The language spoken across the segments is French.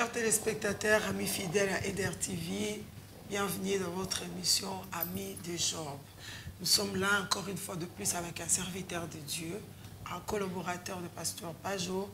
Chers téléspectateurs, amis fidèles à Eder TV, bienvenue dans votre émission Amis de Job. Nous sommes là encore une fois de plus avec un serviteur de Dieu, un collaborateur de Pasteur Pajot,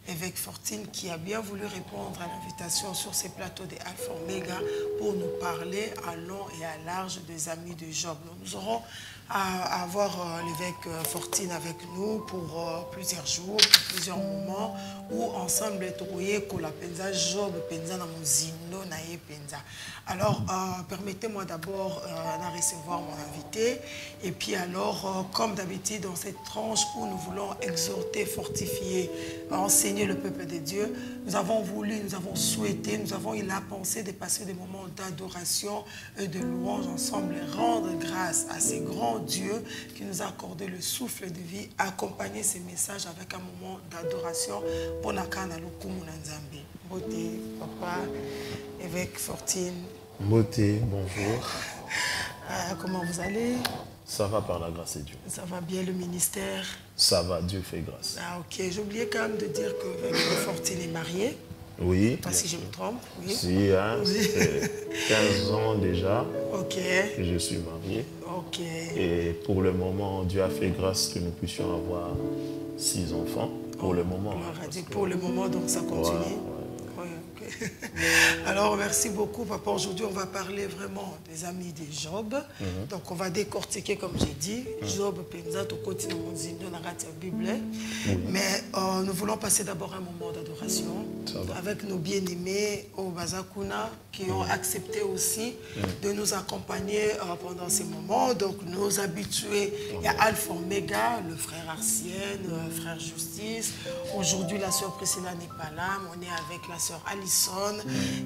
évêque Fortine, qui a bien voulu répondre à l'invitation sur ces plateaux des Alpha Omega pour nous parler à long et à large des Amis de Job. Nous aurons à avoir l'évêque Fortine avec nous pour plusieurs jours, pour plusieurs moments, où ensemble trouver que la penza Job penza na muzindo na ye penza. Alors permettez-moi d'abord de recevoir mon invité, et puis alors comme d'habitude dans cette tranche où nous voulons exhorter, fortifier, enseigner le peuple de Dieu, nous avons voulu, nous avons souhaité, nous avons eu la pensée de passer des moments d'adoration et de louange ensemble et rendre grâce à ces grands Dieu qui nous a accordé le souffle de vie, accompagner ces messages avec un moment d'adoration pour Nakana Lukumu Nzambe. Beauté, papa, évêque Fortine. Beauté, bonjour. Comment vous allez? Ça va par la grâce de Dieu. Ça va bien le ministère? Ça va, Dieu fait grâce. Ah ok, j'ai oublié quand même de dire que évêque Fortine est marié. Oui. Je ne sais pas si je me trompe. Oui. Si, hein, Oui. 15 ans déjà Ok. que je suis marié. Ok. Et pour le moment, Dieu a fait grâce que nous puissions avoir 6 enfants. Pour le moment. Pour le moment, donc ça continue. Voilà, ouais. Alors, merci beaucoup, papa. Aujourd'hui, on va parler vraiment des amis de Job. Donc, on va décortiquer, comme j'ai dit, Job, Penza, Tokoti, Namonzindo, Narati, Bible. Mais nous voulons passer d'abord un moment d'adoration avec nos bien-aimés au Bazakuna qui ont accepté aussi de nous accompagner pendant ces moments. Donc, nos habitués, il y a Alpha Omega, le frère Arsienne, le frère Justice. Aujourd'hui, la sœur Priscilla n'est pas là, mais on est avec la sœur Alison.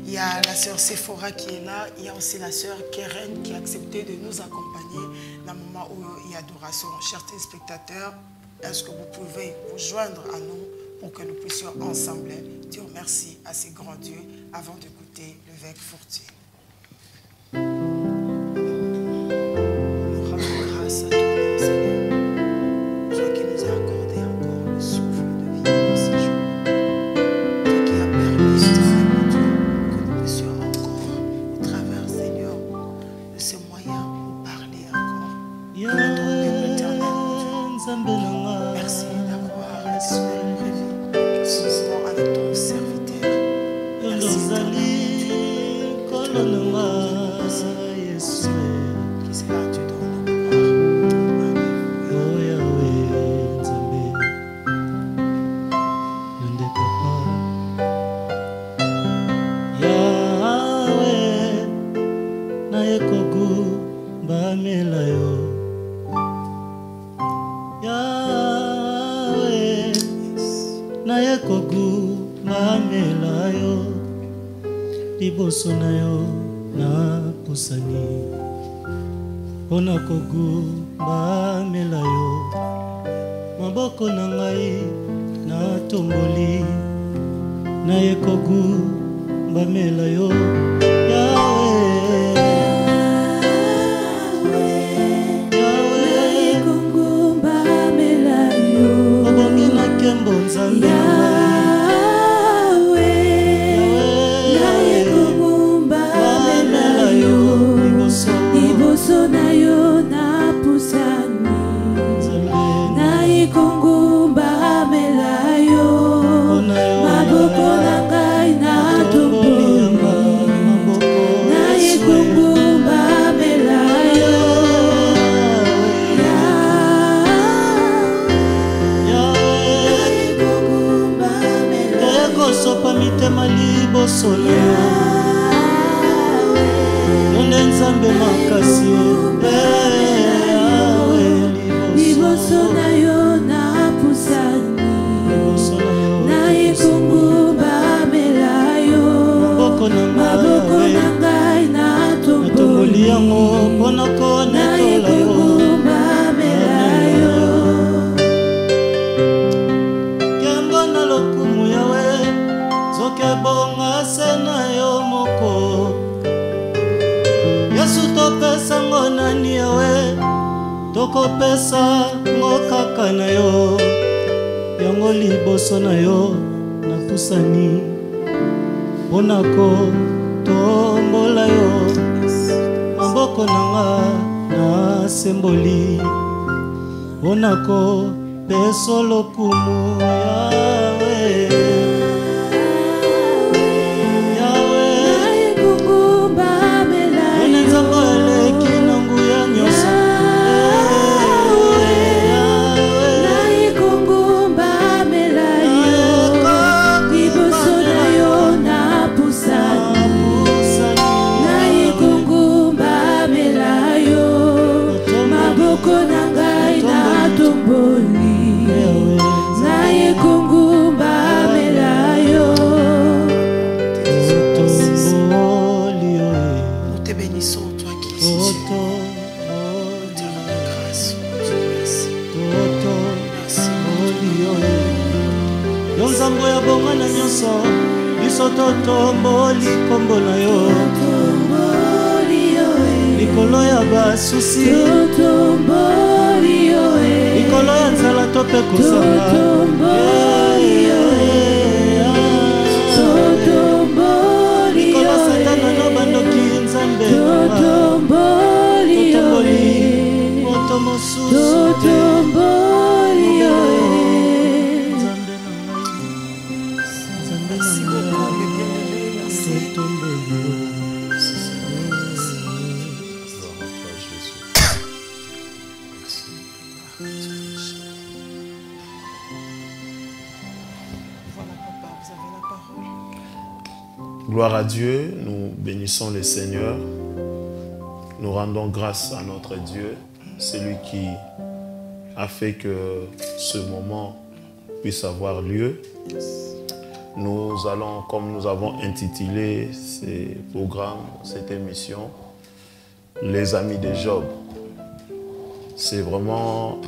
Il y a la sœur Sephora qui est là. Il y a aussi la sœur Keren qui a accepté de nous accompagner dans le moment où il y a adoration. Chers téléspectateurs, est-ce que vous pouvez vous joindre à nous pour que nous puissions ensemble dire merci à ces grands dieux avant d'écouter l'évêque Fortine. Nous rendons grâce à toi, Seigneur, toi qui nous as accordé encore le souffle de vie dans ces jours. Toi qui as permis, Seigneur Dieu, que nous puissions encore, au travers, Seigneur, de ces moyens, nous parler encore. Notre Père éternel, Dieu. Merci d'avoir prévu ce moment avec ton serviteur. Merci qui sera Dieu dans liboso na yo na pusani pona kogumba yo maboko na ngai na tomboli na ye kogumba yo Yahweh kogumba yo obongi na kembo nzambe tokopesa ngokaka na yo yango liboso na yo na pusani mpona kotombola yo maboko nanga nasemboli mpona kopesa lokumu yawe totomboli kombo na yo likolo ya basusi likolo ya nzala to mpe kozanga likolo satana no bandoki nzambe totomboli moto mosusu Gloire à Dieu, nous bénissons le Seigneur, nous rendons grâce à notre Dieu, celui qui a fait que ce moment puisse avoir lieu. Nous allons, comme nous avons intitulé ces programmes, cette émission, Les Amis de Job. C'est vraiment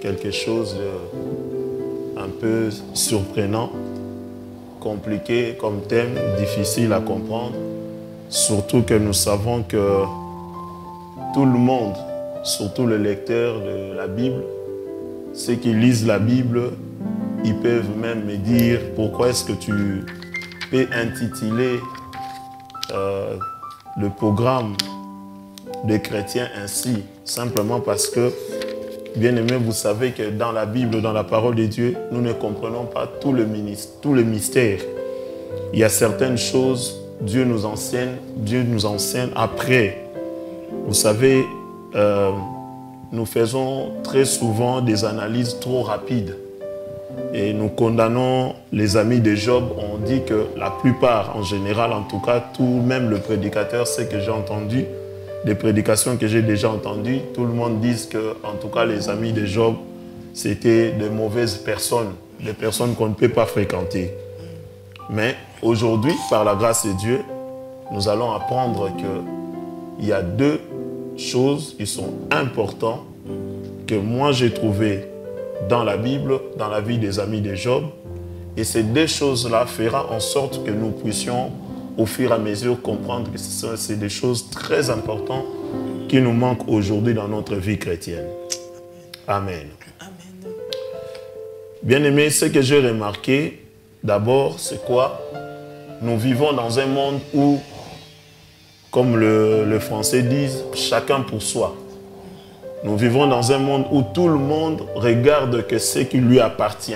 quelque chose de un peu surprenant, compliqué comme thème, difficile à comprendre, surtout que nous savons que tout le monde, surtout les lecteurs de la Bible, ceux qui lisent la Bible, ils peuvent même me dire pourquoi est-ce que tu peux intituler le programme des chrétiens ainsi, simplement parce que, bien aimé, vous savez que dans la Bible, dans la parole de Dieu, nous ne comprenons pas tout le mystère. Il y a certaines choses, Dieu nous enseigne après. Vous savez, nous faisons très souvent des analyses trop rapides. Et nous condamnons les amis de Job. On dit que la plupart, en général, en tout cas, tout, même le prédicateur, ce que j'ai entendu, des prédications que j'ai déjà entendues, tout le monde dit que, en tout cas, les amis de Job, c'était de mauvaises personnes, des personnes qu'on ne peut pas fréquenter. Mais aujourd'hui, par la grâce de Dieu, nous allons apprendre qu'il y a deux choses qui sont importantes que moi j'ai trouvées dans la Bible, dans la vie des amis de Job. Et ces deux choses-là feront en sorte que nous puissions au fur et à mesure comprendre que c'est des choses très importantes qui nous manquent aujourd'hui dans notre vie chrétienne. Amen. Amen. Bien-aimés, ce que j'ai remarqué, d'abord, c'est quoi? Nous vivons dans un monde où, comme le français dit, chacun pour soi. Nous vivons dans un monde où tout le monde regarde que ce qui lui appartient.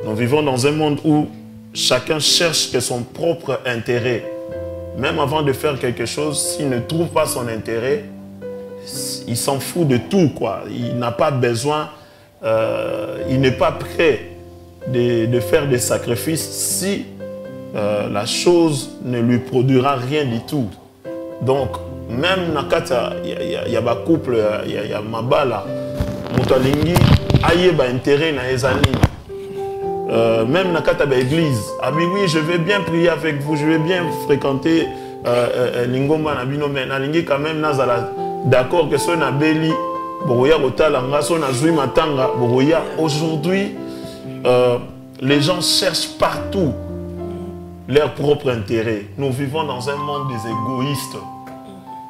Nous vivons dans un monde où chacun cherche que son propre intérêt. Même avant de faire quelque chose, s'il ne trouve pas son intérêt, il s'en fout de tout, quoi. Il n'a pas besoin, il n'est pas prêt de faire des sacrifices si la chose ne lui produira rien du tout. Donc, même nakata, il y a un couple, il y a mabala, mutalingi, aye ba intérêt na ezali. Même nakata ba église, ah oui, je vais bien prier avec vous, je vais bien fréquenter lingomba na bino, mais nalingi quand même nazala d'accord que ce na beli, boroya kotala ngaso na zui matanga, boroya. Aujourd'hui, les gens cherchent partout leur propre intérêt. Nous vivons dans un monde des égoïstes.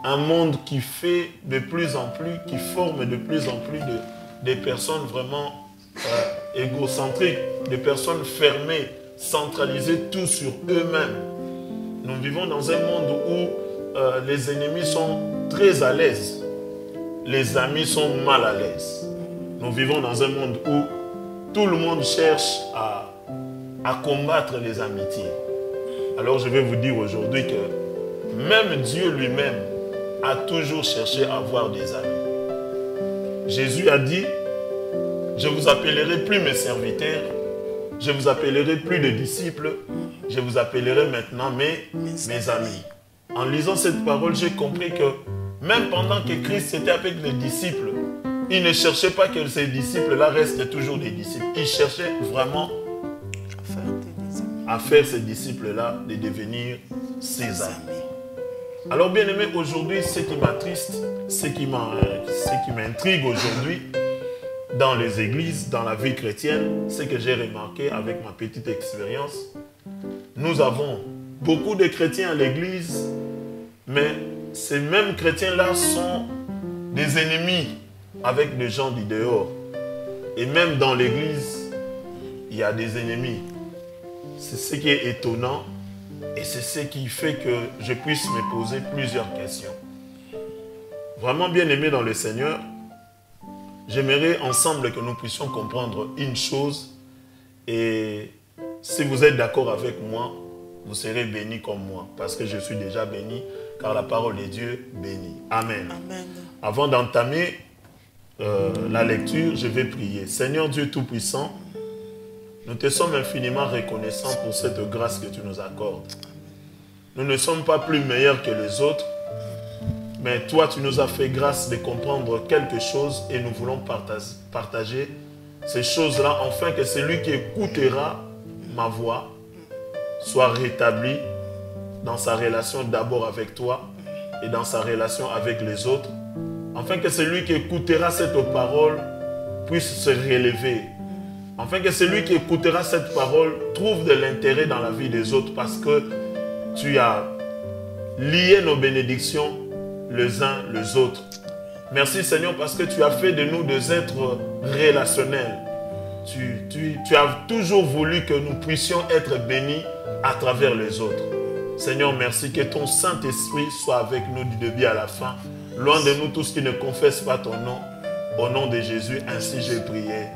Un monde qui fait de plus en plus, qui forme de plus en plus des personnes vraiment égocentriques, des personnes fermées, centralisées tout sur eux-mêmes. Nous vivons dans un monde où les ennemis sont très à l'aise. Les amis sont mal à l'aise. Nous vivons dans un monde où tout le monde cherche à combattre les amitiés. Alors je vais vous dire aujourd'hui que même Dieu lui-même a toujours cherché à avoir des amis. Jésus a dit, je vous appellerai plus mes serviteurs, je vous appellerai plus de disciples, je vous appellerai maintenant mes amis. En lisant cette parole, j'ai compris que même pendant que Christ était avec les disciples, il ne cherchait pas que ces disciples-là restent toujours des disciples. Il cherchait vraiment à faire ces disciples-là de devenir ses amis. Alors bien aimé, aujourd'hui, ce qui m'attriste, ce qui m'intrigue aujourd'hui dans les églises, dans la vie chrétienne, c'est que j'ai remarqué avec ma petite expérience, nous avons beaucoup de chrétiens à l'église, mais ces mêmes chrétiens-là sont des ennemis avec des gens du dehors. Et même dans l'église, il y a des ennemis. C'est ce qui est étonnant et c'est ce qui fait que je puisse me poser plusieurs questions. Vraiment bien aimé dans le Seigneur, j'aimerais ensemble que nous puissions comprendre une chose et si vous êtes d'accord avec moi, vous serez bénis comme moi parce que je suis déjà béni car la parole de Dieu bénit. Amen. Amen. Avant d'entamer la lecture, je vais prier. Seigneur Dieu Tout-Puissant, nous te sommes infiniment reconnaissants pour cette grâce que tu nous accordes. Nous ne sommes pas plus meilleurs que les autres, mais toi tu nous as fait grâce de comprendre quelque chose et nous voulons partager ces choses-là afin que celui qui écoutera ma voix soit rétabli dans sa relation d'abord avec toi et dans sa relation avec les autres, afin que celui qui écoutera cette parole puisse se relever, afin que celui qui écoutera cette parole trouve de l'intérêt dans la vie des autres parce que tu as lié nos bénédictions les uns les autres. Merci Seigneur parce que tu as fait de nous des êtres relationnels. Tu as toujours voulu que nous puissions être bénis à travers les autres. Seigneur, merci que ton Saint-Esprit soit avec nous du début à la fin. Loin de nous tous qui ne confessent pas ton nom. Au nom de Jésus, ainsi j'ai prié.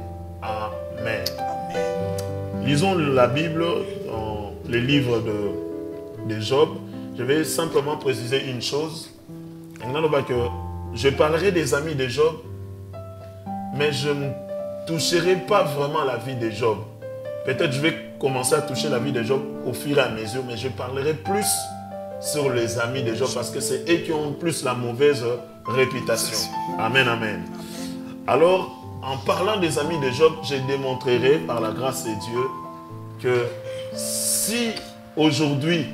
Amen. Lisons la Bible dans le livre de Job. Je vais simplement préciser une chose. Je parlerai des amis de Job, mais je ne toucherai pas vraiment la vie de Job. Peut-être je vais commencer à toucher la vie de Job au fur et à mesure, mais je parlerai plus sur les amis de Job parce que c'est eux qui ont plus la mauvaise réputation. Amen, amen. Alors, en parlant des amis de Job, je démontrerai par la grâce de Dieu que si aujourd'hui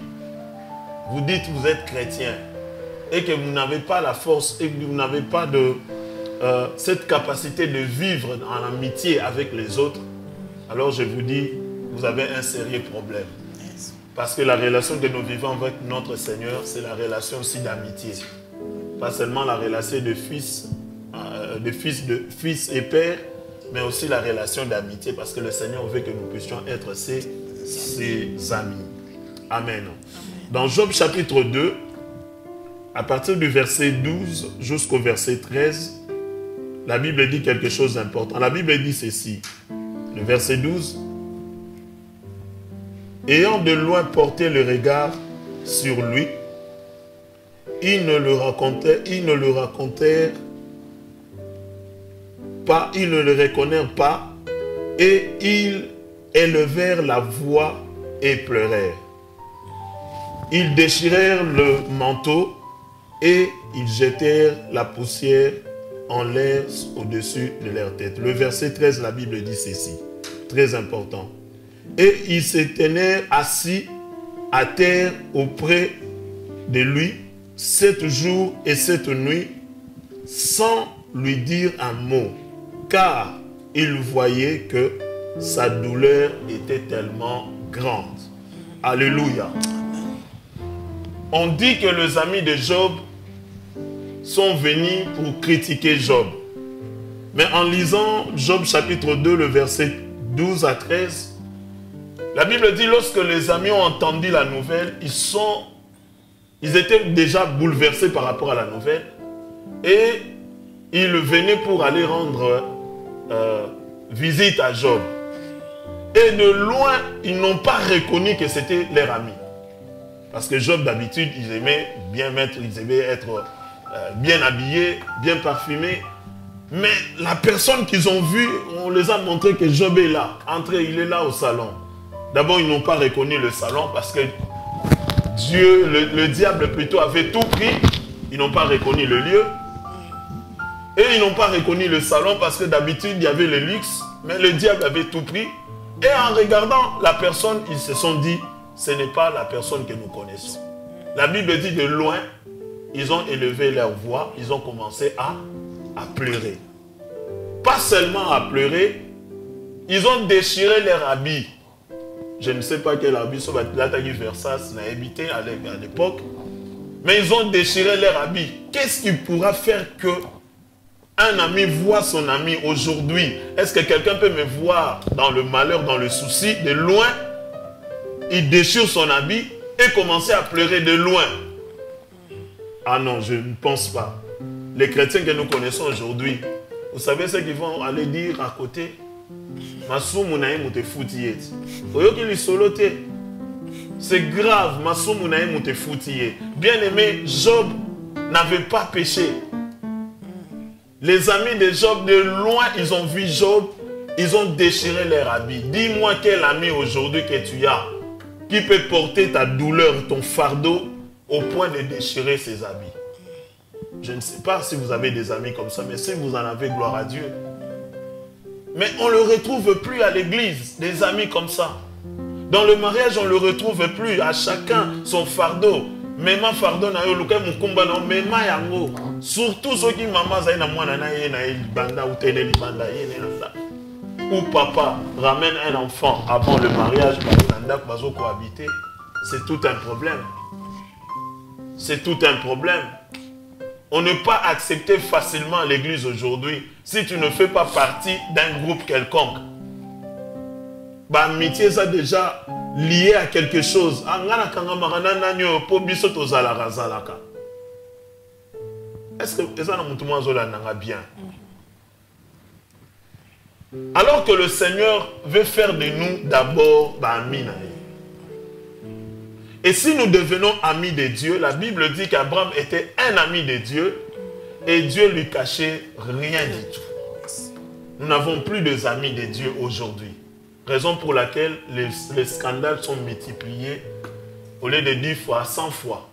vous dites que vous êtes chrétien et que vous n'avez pas la force et que vous n'avez pas cette capacité de vivre en amitié avec les autres, alors je vous dis, vous avez un sérieux problème. Parce que la relation que nous vivons avec notre Seigneur, c'est la relation aussi d'amitié. Pas seulement la relation de fils et père, mais aussi la relation d'amitié, parce que le Seigneur veut que nous puissions être ses amis. Amen. Dans Job chapitre 2, à partir du verset 12 jusqu'au verset 13, la Bible dit quelque chose d'important. La Bible dit ceci, le verset 12. Ayant de loin porté le regard sur lui, ils ne le racontèrent pas, ils ne le reconnurent pas, et ils élevèrent la voix et pleurèrent. Ils déchirèrent le manteau et ils jetèrent la poussière en l'air au-dessus de leur tête. Le verset 13, la Bible dit ceci, très important. Et ils se tenaient assis à terre auprès de lui 7 jours et 7 nuits sans lui dire un mot, car ils voyaient que sa douleur était tellement grande. Alléluia. On dit que les amis de Job sont venus pour critiquer Job. Mais en lisant Job chapitre 2, le verset 12 à 13, La Bible dit, lorsque les amis ont entendu la nouvelle, ils étaient déjà bouleversés par rapport à la nouvelle. Et ils venaient pour aller rendre visite à Job. Et de loin, ils n'ont pas reconnu que c'était leur ami. Parce que Job, d'habitude, ils aimaient bien mettre, ils aimaient être bien habillés, bien parfumés. Mais la personne qu'ils ont vue, on les a montré que Job est là. Entré, il est là au salon. D'abord, ils n'ont pas reconnu le salon parce que Dieu, le diable plutôt, avait tout pris. Ils n'ont pas reconnu le lieu. Et ils n'ont pas reconnu le salon parce que d'habitude, il y avait le luxe. Mais le diable avait tout pris. Et en regardant la personne, ils se sont dit, ce n'est pas la personne que nous connaissons. La Bible dit de loin, ils ont élevé leur voix, ils ont commencé à pleurer. Pas seulement à pleurer, ils ont déchiré leurs habits. Je ne sais pas quel habit, ça va être l'attaque Versace, n'a habité à l'époque. Mais ils ont déchiré leurs habits. Qu'est-ce qui pourra faire que un ami voit son ami aujourd'hui? Est-ce que quelqu'un peut me voir dans le malheur, dans le souci, de loin? Il déchire son habit et commence à pleurer de loin. Ah non, je ne pense pas. Les chrétiens que nous connaissons aujourd'hui, vous savez ce qu'ils vont aller dire à côté? C'est grave, bien aimé, Job n'avait pas péché. Les amis de Job, de loin, ils ont vu Job, ils ont déchiré leurs habits. Dis-moi quel ami aujourd'hui que tu as qui peut porter ta douleur, ton fardeau au point de déchirer ses habits. Je ne sais pas si vous avez des amis comme ça, mais si vous en avez, gloire à Dieu. Mais on ne le retrouve plus à l'église, des amis comme ça. Dans le mariage, on ne le retrouve plus. À chacun son fardeau. Même fardeau, surtout ceux qui ou papa ramène un enfant avant le mariage, c'est tout un problème. C'est tout un problème. On ne peut pas accepter facilement l'église aujourd'hui si tu ne fais pas partie d'un groupe quelconque. Amitié, ça déjà lié à quelque chose. Est-ce que ça n'a bien? Alors que le Seigneur veut faire de nous d'abord amis. Et si nous devenons amis de Dieu, la Bible dit qu'Abraham était un ami de Dieu et Dieu lui cachait rien du tout. Nous n'avons plus d'amis de Dieu aujourd'hui. Raison pour laquelle les scandales sont multipliés au lieu de 10 fois, 100 fois.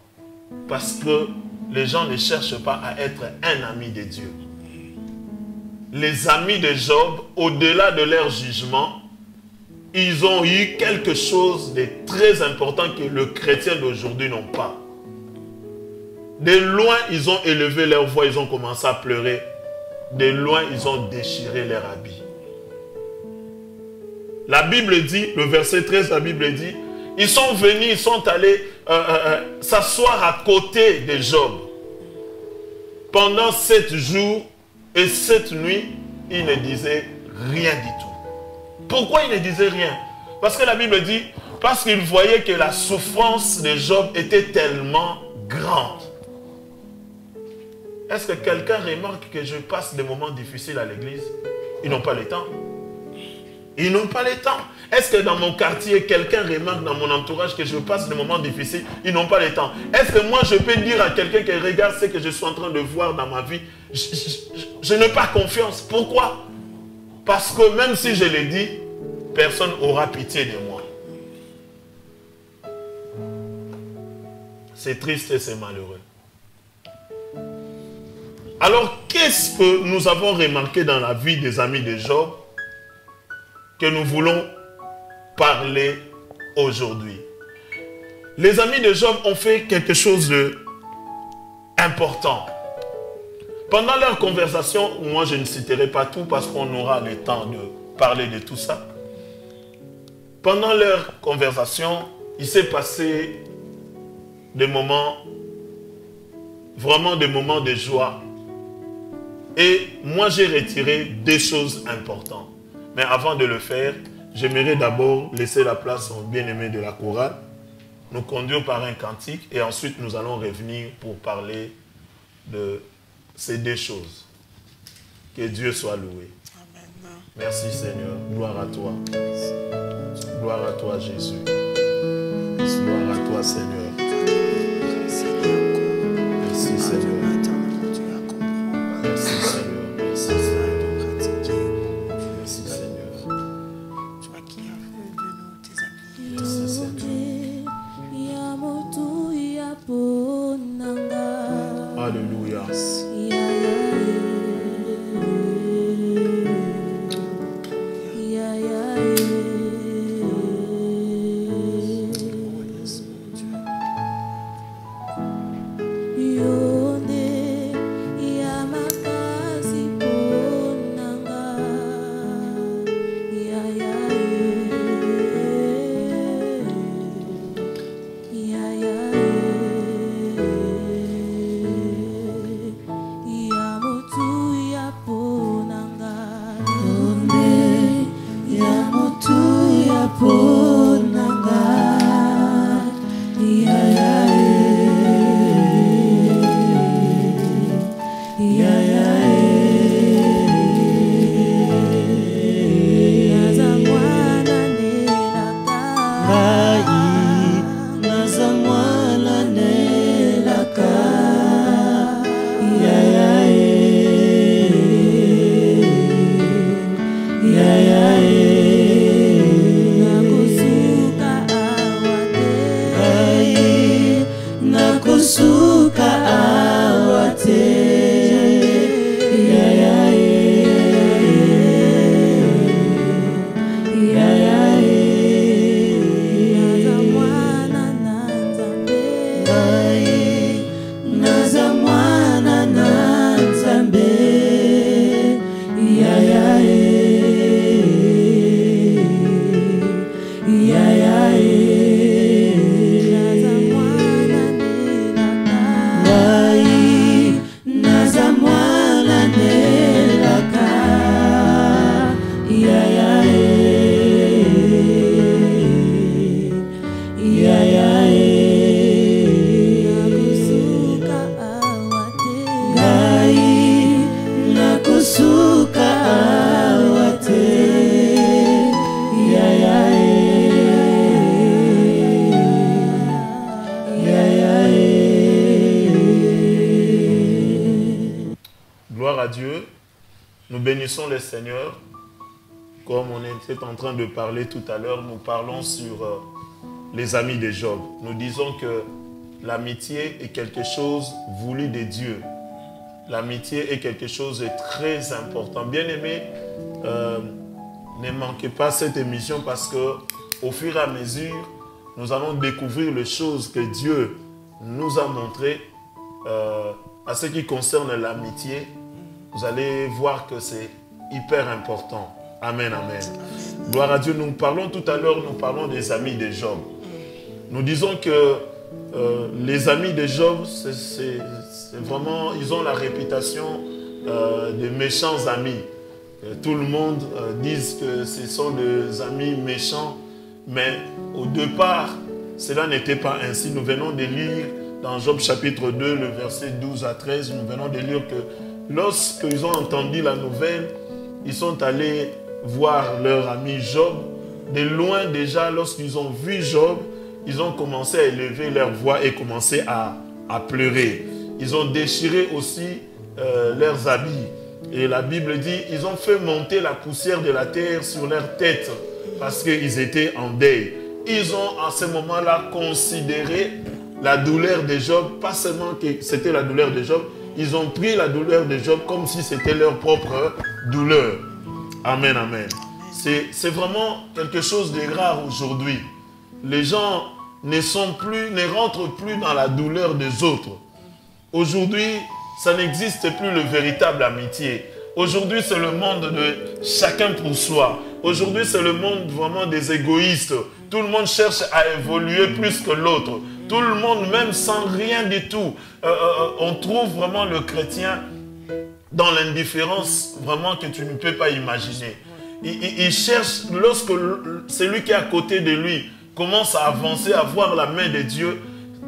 Parce que les gens ne cherchent pas à être un ami de Dieu. Les amis de Job, au-delà de leur jugement, ils ont eu quelque chose de très important que les chrétiens d'aujourd'hui n'ont pas. De loin, ils ont élevé leur voix, ils ont commencé à pleurer. De loin, ils ont déchiré leurs habits. La Bible dit, le verset 13, la Bible dit, ils sont venus, ils sont allés s'asseoir à côté de Job. Pendant 7 jours et 7 nuits, ils ne disaient rien du tout. Pourquoi ils ne disaient rien? Parce que la Bible dit, parce qu'ils voyaient que la souffrance de Job était tellement grande. Est-ce que quelqu'un remarque que je passe des moments difficiles à l'église? Ils n'ont pas le temps. Ils n'ont pas le temps. Est-ce que dans mon quartier, quelqu'un remarque dans mon entourage que je passe des moments difficiles? Ils n'ont pas le temps. Est-ce que moi, je peux dire à quelqu'un qui regarde ce que je suis en train de voir dans ma vie? Je n'ai pas confiance. Pourquoi? Parce que même si je le dis, personne n'aura pitié de moi. C'est triste et c'est malheureux. Alors, qu'est-ce que nous avons remarqué dans la vie des amis de Job que nous voulons parler aujourd'hui? Les amis de Job ont fait quelque chose d'important. Pendant leur conversation, moi je ne citerai pas tout parce qu'on aura le temps de parler de tout ça. Pendant leur conversation, il s'est passé des moments, vraiment des moments de joie. Et moi j'ai retiré des choses importantes. Mais avant de le faire, j'aimerais d'abord laisser la place au bien-aimé de la chorale, nous conduire par un cantique et ensuite nous allons revenir pour parler de ces deux choses. Que Dieu soit loué. Amen. Merci Seigneur. Gloire à toi. Gloire à toi Jésus. Gloire à toi Seigneur. Merci Seigneur. Merci Seigneur. Merci Seigneur. Merci Seigneur. Toi qui as fait de nous tes amis. Merci Seigneur. Alléluia. Le Seigneur, comme on était en train de parler tout à l'heure, nous parlons sur les amis de Job. Nous disons que l'amitié est quelque chose voulu de Dieu. L'amitié est quelque chose de très important. Bien aimé, ne manquez pas cette émission parce que au fur et à mesure, nous allons découvrir les choses que Dieu nous a montrées à ce qui concerne l'amitié. Vous allez voir que c'est hyper important. Amen, amen. Gloire à Dieu. Nous parlons tout à l'heure, nous parlons des amis de Job. Nous disons que les amis de Job, c'est vraiment, ils ont la réputation de méchants amis. Tout le monde dit que ce sont des amis méchants, mais au départ, cela n'était pas ainsi. Nous venons de lire dans Job chapitre 2, le verset 12 à 13, nous venons de lire que lorsqu'ils ont entendu la nouvelle, ils sont allés voir leur ami Job. De loin déjà, lorsqu'ils ont vu Job, ils ont commencé à élever leur voix et commencé à pleurer. Ils ont déchiré aussi leurs habits. Et la Bible dit, ils ont fait monter la poussière de la terre sur leur tête parce qu'ils étaient en deuil. Ils ont à ce moment-là considéré la douleur de Job, pas seulement que c'était la douleur de Job, ils ont pris la douleur de Job comme si c'était leur propre douleur. Amen, amen. C'est vraiment quelque chose de rare aujourd'hui. Les gens ne rentrent plus dans la douleur des autres. Aujourd'hui, ça n'existe plus le véritable amitié. Aujourd'hui, c'est le monde de chacun pour soi. Aujourd'hui, c'est le monde vraiment des égoïstes. Tout le monde cherche à évoluer plus que l'autre. Tout le monde, même sans rien du tout. On trouve vraiment le chrétien dans l'indifférence vraiment que tu ne peux pas imaginer. il cherche, lorsque celui qui est à côté de lui commence à avancer, à voir la main de Dieu,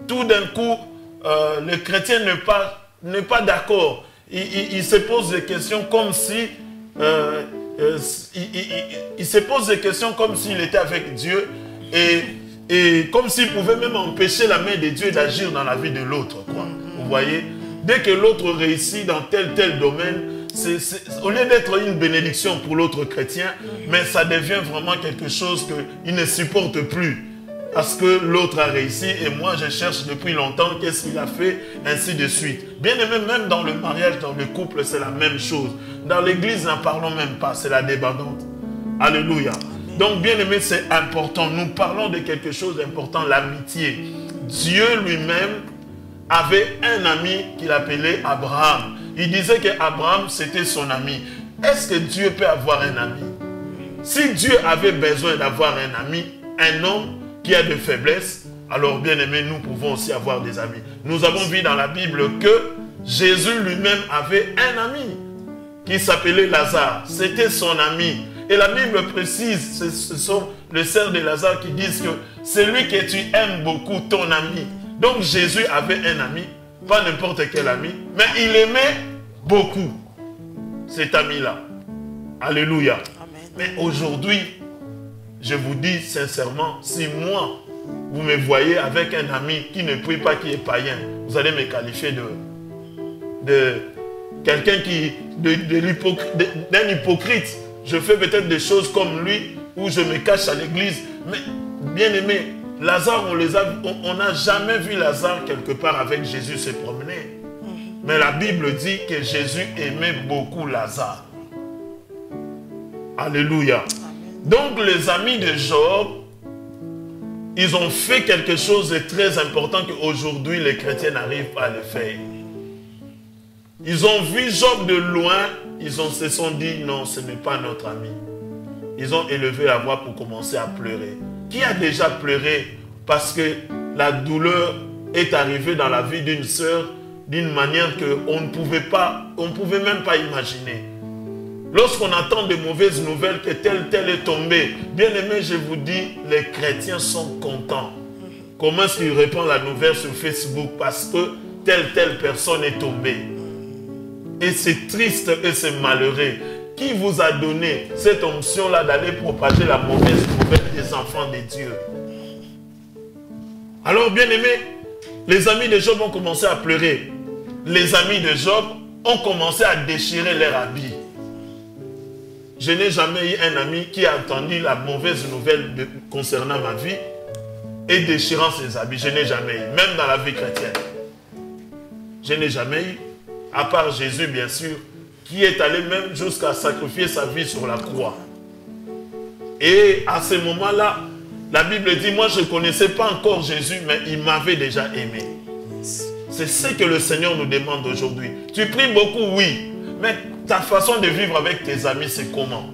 tout d'un coup, le chrétien n'est pas d'accord. Il se pose des questions comme si... il se pose des questions comme s'il était avec Dieu et comme s'il pouvait même empêcher la main de Dieu d'agir dans la vie de l'autre. Vous voyez? Dès que l'autre réussit dans tel domaine, au lieu d'être une bénédiction pour l'autre chrétien, mais ça devient vraiment quelque chose qu'il ne supporte plus. Parce que l'autre a réussi et moi je cherche depuis longtemps qu'est-ce qu'il a fait, ainsi de suite. Bien aimé, même dans le mariage, dans le couple, c'est la même chose. Dans l'église, n'en parlons même pas, c'est la débandante. Alléluia. Donc bien aimé, c'est important. Nous parlons de quelque chose d'important, l'amitié. Dieu lui-même avait un ami qu'il appelait Abraham. Il disait qu'Abraham, c'était son ami. Est-ce que Dieu peut avoir un ami? Si Dieu avait besoin d'avoir un ami, un homme qui a de faiblesses, alors bien aimé, nous pouvons aussi avoir des amis. Nous avons vu dans la Bible que Jésus lui-même avait un ami qui s'appelait Lazare. C'était son ami. Et la Bible précise, ce sont les sœurs de Lazare qui disent que c'est lui que tu aimes beaucoup, ton ami. Donc Jésus avait un ami, pas n'importe quel ami, mais il aimait beaucoup cet ami-là. Alléluia. Amen. Mais aujourd'hui, je vous dis sincèrement, si moi, vous me voyez avec un ami qui ne prie pas, qui est païen, vous allez me qualifier de quelqu'un d'un hypocrite. Je fais peut-être des choses comme lui, où je me cache à l'église. Mais bien aimé, Lazare, on n'a jamais vu Lazare quelque part avec Jésus se promener. Mais la Bible dit que Jésus aimait beaucoup Lazare. Alléluia. Donc les amis de Job, ils ont fait quelque chose de très important qu'aujourd'hui les chrétiens n'arrivent pas à le faire. Ils ont vu Job de loin, ils se sont dit non, ce n'est pas notre ami. Ils ont élevé la voix pour commencer à pleurer. Qui a déjà pleuré parce que la douleur est arrivée dans la vie d'une sœur d'une manière qu'on ne pouvait même pas imaginer. Lorsqu'on entend de mauvaises nouvelles que tel est tombé, bien aimé, je vous dis, les chrétiens sont contents. Comment est-ce qu'ils répondent la nouvelle sur Facebook? Parce que telle personne est tombée. Et c'est triste et c'est malheureux. Qui vous a donné cette onction-là d'aller propager la mauvaise nouvelle des enfants de Dieu? Alors, bien aimé, les amis de Job ont commencé à pleurer. Les amis de Job ont commencé à déchirer leurs habits. Je n'ai jamais eu un ami qui a entendu la mauvaise nouvelle concernant ma vie et déchirant ses habits. Je n'ai jamais eu, même dans la vie chrétienne. Je n'ai jamais eu, à part Jésus bien sûr, qui est allé même jusqu'à sacrifier sa vie sur la croix. Et à ce moment-là, la Bible dit, moi je ne connaissais pas encore Jésus, mais il m'avait déjà aimé. C'est ce que le Seigneur nous demande aujourd'hui. Tu pries beaucoup, oui, mais ta façon de vivre avec tes amis, c'est comment?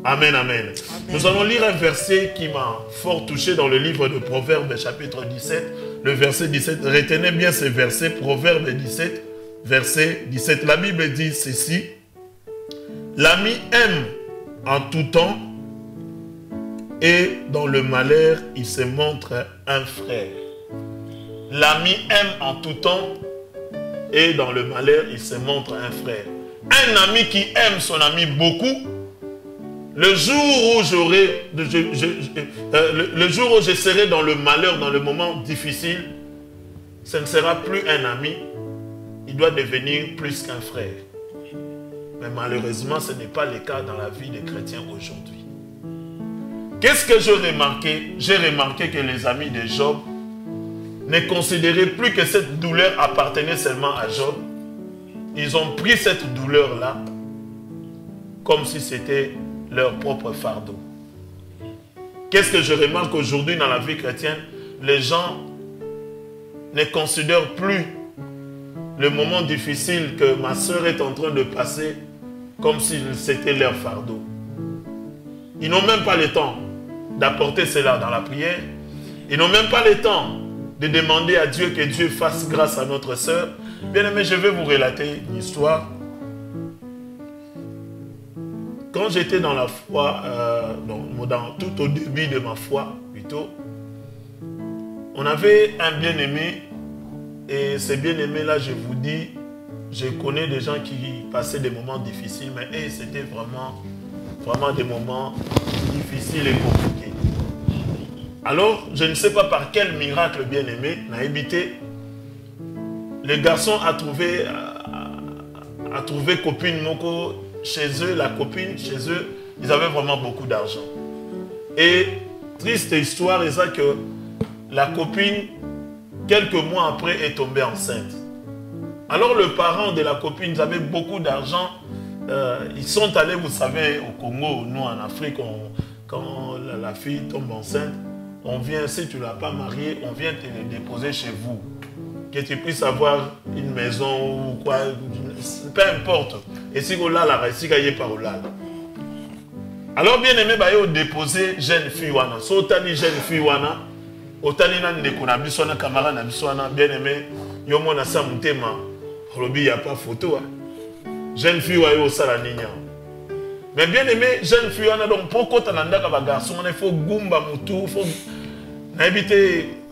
Amen, amen. Amen. Nous allons lire un verset qui m'a fort touché dans le livre de Proverbes, chapitre 17, le verset 17. Retenez bien ce verset, Proverbes 17, verset 17. La Bible dit ceci: l'ami aime en tout temps, et dans le malheur, il se montre un frère. L'ami aime en tout temps, et dans le malheur, il se montre un frère. Un ami qui aime son ami beaucoup, le jour où je serai dans le malheur, dans le moment difficile, ce ne sera plus un ami, il doit devenir plus qu'un frère. Mais malheureusement, ce n'est pas le cas dans la vie des chrétiens aujourd'hui. Qu'est-ce que j'ai remarqué? J'ai remarqué que les amis de Job ne considéraient plus que cette douleur appartenait seulement à Job. Ils ont pris cette douleur-là comme si c'était leur propre fardeau. Qu'est-ce que je remarque aujourd'hui dans la vie chrétienne? Les gens ne considèrent plus le moment difficile que ma soeur est en train de passer comme si c'était leur fardeau. Ils n'ont même pas le temps d'apporter cela dans la prière. Ils n'ont même pas le temps de demander à Dieu que Dieu fasse grâce à notre sœur. Bien aimé, je vais vous relater une histoire. quand j'étais dans la foi, tout au début de ma foi, plutôt, on avait un bien-aimé, et ce bien-aimé-là, je vous dis, je connais des gens qui passaient des moments difficiles, mais c'était vraiment des moments difficiles et compliqués. Alors, je ne sais pas par quel miracle bien-aimé n'a habité. Le garçon a trouvé copine Moko chez eux, la copine chez eux, ils avaient vraiment beaucoup d'argent. Et triste histoire, c'est ça que la copine, quelques mois après, est tombée enceinte. Alors le parent de la copine, ils avaient beaucoup d'argent. Ils sont allés, vous savez, au Congo, nous en Afrique, quand la fille tombe enceinte, on vient, si tu ne l'as pas mariée, on vient te le déposer chez vous. Que tu puisses avoir une maison ou quoi, peu importe. Et si vous l'avez, si vous n'avez pas là. Alors bien aimé, il faut déposer jeune fille. Si vous avez jeune fille, autant de camarades, bien aimé, il n'y a pas photo. Jeune fille, mais bien aimé, jeune fille, donc pourquoi tu as un garçon, il faut gumba mutu,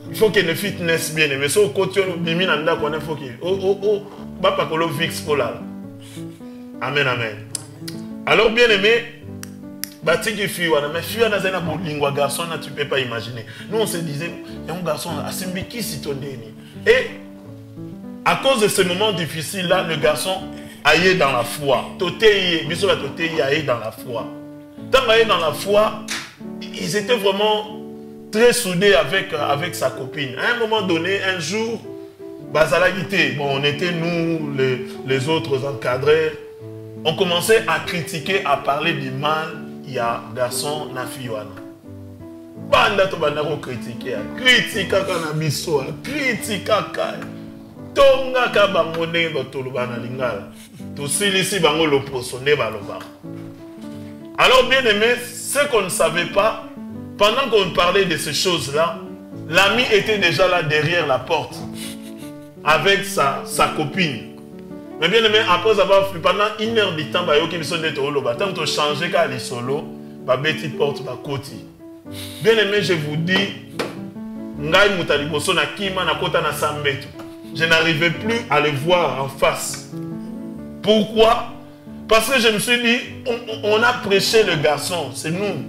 il faut qu'il y ait une fitness bien aimé. Si vous avez un garçon, il faut qu'il y ait un VIX. Amen, amen. Alors bien aimé, mais fille, garçon, tu ne peux pas imaginer. Nous on se disait, il y a un garçon, et à cause de ce moment difficile là, le garçon aille dans la foi. Aille dans la foi. Tant qu'il dans la foi, ils étaient vraiment très soudés avec sa copine. À un moment donné, un jour, on était nous, les autres encadrés, on commençait à critiquer, à parler du mal, il y a garçon, na fille. Banda to banda ko critiquer, critica kana biso, critica ka. Tonga ka bango ne batuluba na lingala. To silisi bango lo posone baloba. Alors bien aimé, ce qu'on ne savait pas, pendant qu'on parlait de ces choses-là, l'ami était déjà là derrière la porte avec sa copine. Mais bien aimé, après avoir fait pendant 1 heure de temps, tant que tu changes quand les solo, ma petite porte va côté. Bien aimé, je vous dis, je n'arrivais plus à le voir en face. Pourquoi? Parce que je me suis dit, on a prêché le garçon, c'est nous.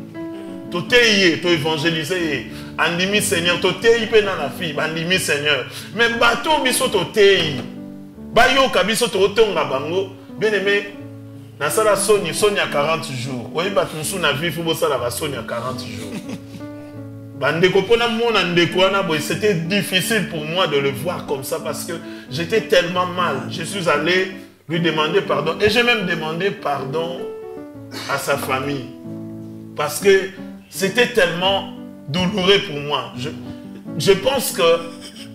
Tu t'es évangélisé, andimi Seigneur, tu t'es dans la fille, andimi Seigneur. Mais bateau biso tu t'es. Bayo kabiso to otonga bango bien aimé na sala soni à 40 jours. Oui batunsu na vie faut sala ba soni à 40 jours. Bandeko pona mona ndeko wana boy, c'était difficile pour moi de le voir comme ça parce que j'étais tellement mal. Je suis allé lui demander pardon et j'ai même demandé pardon à sa famille parce que c'était tellement douloureux pour moi. Je pense que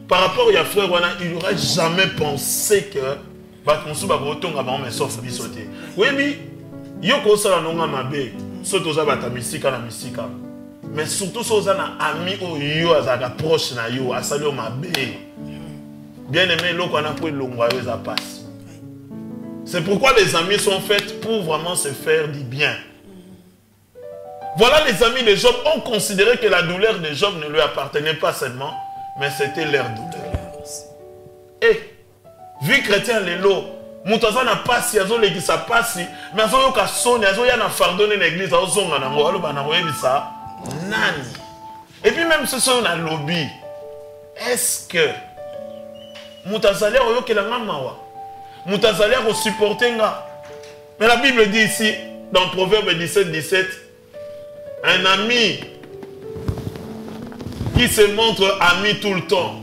par rapport à frère Wana, il n'aurait jamais pensé que Batmonsu Babotonga va me sauver sauter. Oui, mais Yoko Sala Nonga Mabe, Sotoza Bata Misika na Misika. Mais surtout Sozana ami o yo azaga proche na yo, asalio Mabe. Bien aimé, l'eau qu'on a pris l'ongwayo ça passe. C'est pourquoi les amis sont faits pour vraiment se faire du bien. Voilà les amis de Job ont considéré que la douleur de Job ne lui appartenait pas seulement, mais c'était leur douleur. Et, vie chrétien, l'élo, Moutaza n'a pas si, azo l'église a pas si, mais azo yoka sonne, azo yana fardonné l'église, azo zonga nango, alo banango yebisa, nani. Et puis même ce sont dans le lobby, est-ce que Moutaza l'air au yoke la mamawa, Moutaza l'air au supporter nga. Mais la Bible dit ici, dans Proverbe 17, un ami qui se montre ami tout le temps.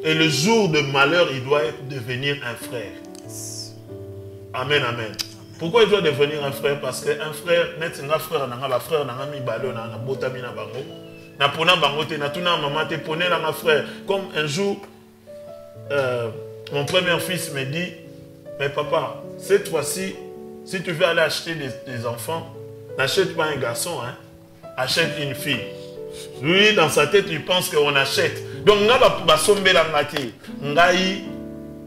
Et le jour de malheur, il doit devenir un frère. Amen, amen. Pourquoi il doit devenir un frère? Parce qu'un frère, net un frère, un frère, un ami balo, un botami na bango, na pona bango te, na tuna maman te pone na ma frère. Comme un jour, mon premier fils me dit, mais papa, cette fois-ci, si tu veux aller acheter des enfants, n'achète pas un garçon, hein, achète une fille. Lui, dans sa tête, il pense qu'on achète. Donc, nga ba sombe la ngati, ngai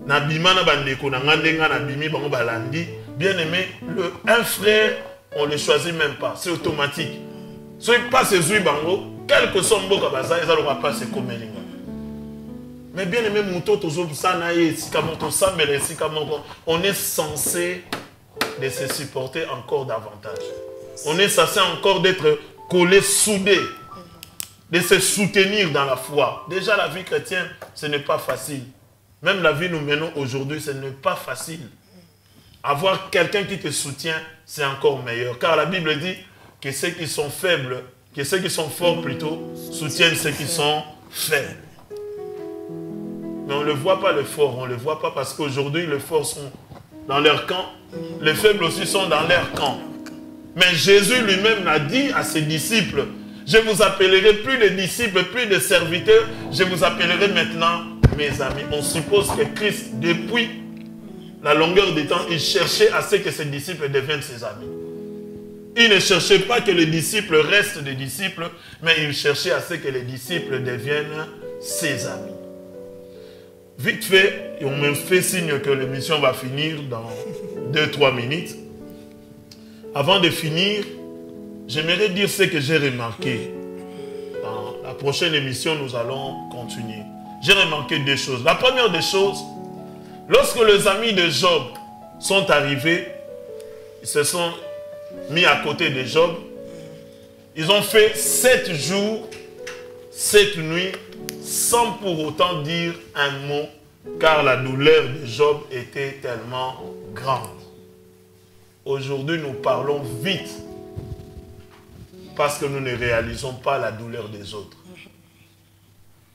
na bima na bandeko na ngandenga na bimi bango balandi, Bien-aimé, un frère, on ne le choisit même pas. C'est automatique. Si on passe les bango, quel que soit le baza, ils n'auront pas se comme Elinga. Mais bien-aimé, on est censé de se supporter encore davantage. On est censé encore d'être collés, soudés, de se soutenir dans la foi. Déjà, la vie chrétienne, ce n'est pas facile. Même la vie nous menons aujourd'hui, ce n'est pas facile. Avoir quelqu'un qui te soutient, c'est encore meilleur. Car la Bible dit que ceux qui sont faibles, que ceux qui sont forts plutôt, soutiennent ceux qui sont faibles. Mais on ne le voit pas, le fort. On ne le voit pas parce qu'aujourd'hui, les forts sont dans leur camp. Les faibles aussi sont dans leur camp. Mais Jésus lui-même l'a dit à ses disciples, je vous appellerai plus de disciples, plus de serviteurs, je vous appellerai maintenant mes amis. On suppose que Christ, depuis la longueur du temps, il cherchait à ce que ses disciples deviennent ses amis. Il ne cherchait pas que les disciples restent des disciples, mais il cherchait à ce que les disciples deviennent ses amis. Vite fait, on me fait signe que l'émission va finir dans 2-3 minutes. Avant de finir, j'aimerais dire ce que j'ai remarqué. Dans la prochaine émission, nous allons continuer. J'ai remarqué deux choses. La première des choses, lorsque les amis de Job sont arrivés, ils se sont mis à côté de Job. Ils ont fait 7 jours, 7 nuits, sans pour autant dire un mot, car la douleur de Job était tellement grande. Aujourd'hui, nous parlons vite, parce que nous ne réalisons pas la douleur des autres.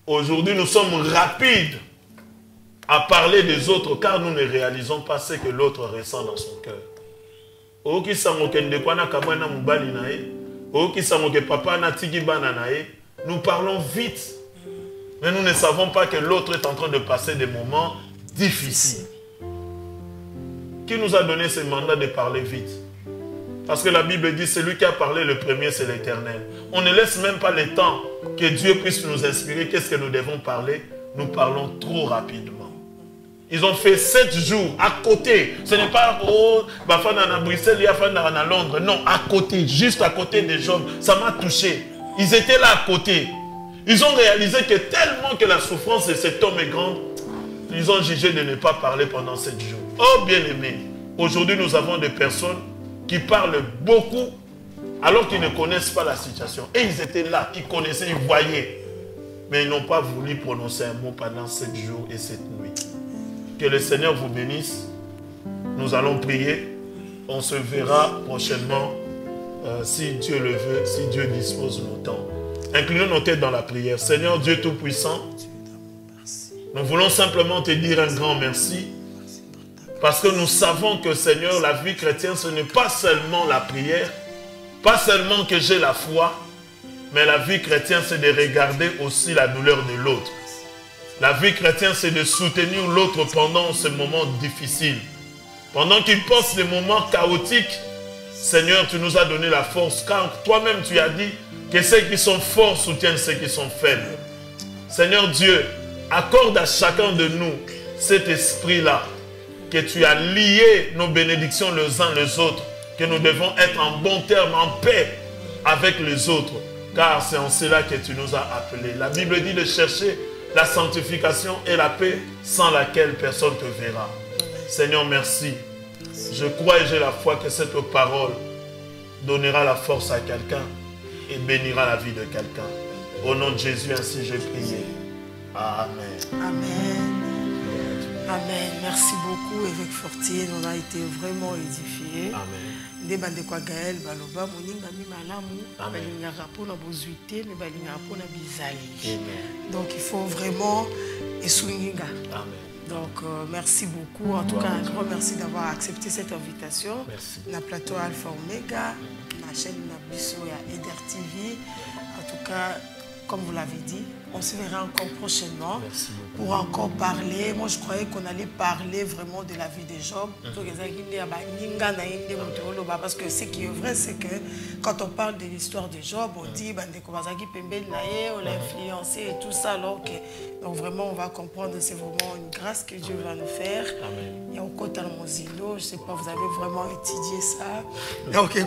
Aujourd'hui, nous sommes rapides à parler des autres, car nous ne réalisons pas ce que l'autre ressent dans son cœur. Nous parlons vite, mais nous ne savons pas que l'autre est en train de passer des moments difficiles. Qui nous a donné ce mandat de parler vite? Parce que la Bible dit, celui qui a parlé le premier, c'est l'Éternel. On ne laisse même pas le temps que Dieu puisse nous inspirer. Qu'est-ce que nous devons parler? Nous parlons trop rapidement. Ils ont fait 7 jours à côté. Ce n'est pas à Bruxelles, il y a à Londres. Non, à côté, juste à côté de Job. Ça m'a touché. Ils étaient là à côté. Ils ont réalisé que tellement que la souffrance de cet homme est grande, ils ont jugé de ne pas parler pendant 7 jours. Oh bien-aimés, aujourd'hui nous avons des personnes qui parlent beaucoup alors qu'ils ne connaissent pas la situation. Et ils étaient là, ils connaissaient, ils voyaient. Mais ils n'ont pas voulu prononcer un mot pendant 7 jours et 7 nuits. Que le Seigneur vous bénisse. Nous allons prier. On se verra prochainement, si Dieu le veut, si Dieu dispose de nos temps. Inclinons nos têtes dans la prière. Seigneur Dieu Tout-Puissant, nous voulons simplement te dire un grand merci. Parce que nous savons que, Seigneur, la vie chrétienne, ce n'est pas seulement la prière, pas seulement que j'ai la foi, mais la vie chrétienne, c'est de regarder aussi la douleur de l'autre. La vie chrétienne, c'est de soutenir l'autre pendant ce moment difficile. Pendant qu'il passe des moments chaotiques, Seigneur, tu nous as donné la force, car toi-même, tu as dit que ceux qui sont forts soutiennent ceux qui sont faibles. Seigneur Dieu, accorde à chacun de nous cet esprit-là, que tu as lié nos bénédictions les uns les autres, que nous devons être en bon terme, en paix avec les autres, car c'est en cela que tu nous as appelés. La Bible dit de chercher la sanctification et la paix sans laquelle personne ne te verra. Seigneur, merci. Je crois et j'ai la foi que cette parole donnera la force à quelqu'un et bénira la vie de quelqu'un. Au nom de Jésus, ainsi j'ai prié. Amen. Amen. Amen. Merci beaucoup, évêque Fortier. On a été vraiment édifiés. Amen. Gaël baloba moninga mi malamu balingaka pona bozuité mais balingaka pona bizali. Donc il faut vraiment esouninga. Amen. Donc merci beaucoup. En tout cas, un grand merci d'avoir accepté cette invitation. Merci. La plateau Alpha Omega, la chaîne Nabiso et Eder TV. En tout cas, comme vous l'avez dit, On se verra encore prochainement. Merci beaucoup. Pour encore parler. Moi, je croyais qu'on allait parler vraiment de la vie de Job. Parce que ce qui est vrai, c'est que quand on parle de l'histoire de Job, on dit on l'a influencé et tout ça. Alors que, donc vraiment, on va comprendre, c'est vraiment une grâce que Dieu va nous faire. Amen. Et au côté de Mozilo, je ne sais pas, vous avez vraiment étudié ça. Donc,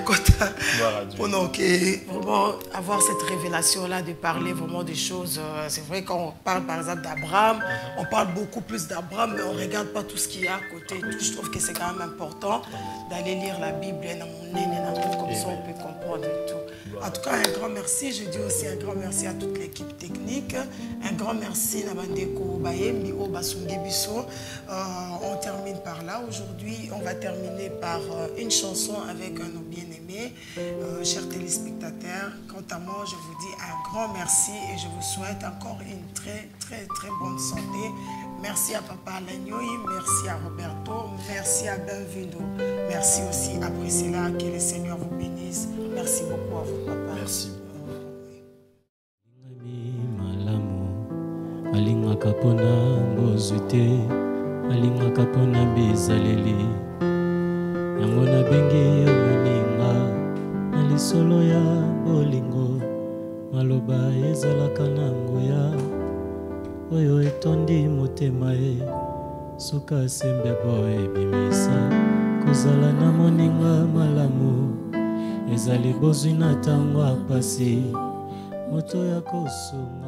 pour donc, vraiment avoir cette révélation-là de parler vraiment des choses. C'est vrai qu'on parle par exemple d'Abraham, on parle beaucoup plus d'Abraham, mais on ne regarde pas tout ce qu'il y a à côté. Je trouve que c'est quand même important d'aller lire la Bible, comme ça on peut comprendre tout. En tout cas, un grand merci. Je dis aussi un grand merci à toute l'équipe technique. Un grand merci à Mandeko Bayembi Obasungebiso. On termine par là. Aujourd'hui, on va terminer par une chanson avec nos bien-aimés. Chers téléspectateurs, quant à moi, je vous dis un grand merci et je vous souhaite encore une très bonne santé. Merci à Papa Lagnoï, merci à Roberto, merci à Benvindo, merci aussi à Priscilla, que le Seigneur vous bénisse. Merci beaucoup à vous, Papa. Merci. Alingaka pona mbozute, alingaka pona bizaleli. Yango na bengi yo moninga, na lisolo ya bolingo, maloba ezalaka na nguya. Oyo etondi motema e, suka sembe boy bimisa, kozala na moninga malamu, ezali bozwi na tango apasi, moto ya kosunga.